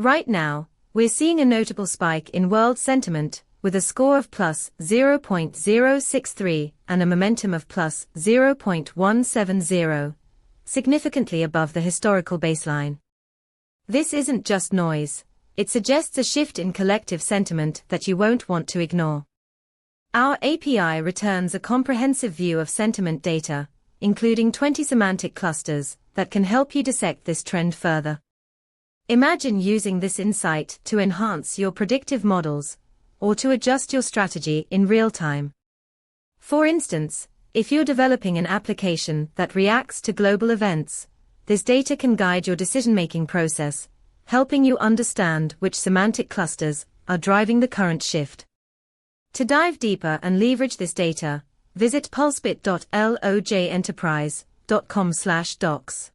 Right now, we're seeing a notable spike in world sentiment, with a score of plus 0.063 and a momentum of plus 0.170, significantly above the historical baseline. This isn't just noise, it suggests a shift in collective sentiment that you won't want to ignore. Our API returns a comprehensive view of sentiment data, including 20 semantic clusters, that can help you dissect this trend further. Imagine using this insight to enhance your predictive models, or to adjust your strategy in real time. For instance, if you're developing an application that reacts to global events, this data can guide your decision-making process, helping you understand which semantic clusters are driving the current shift. To dive deeper and leverage this data, visit pulsebit.lojenterprise.com/docs.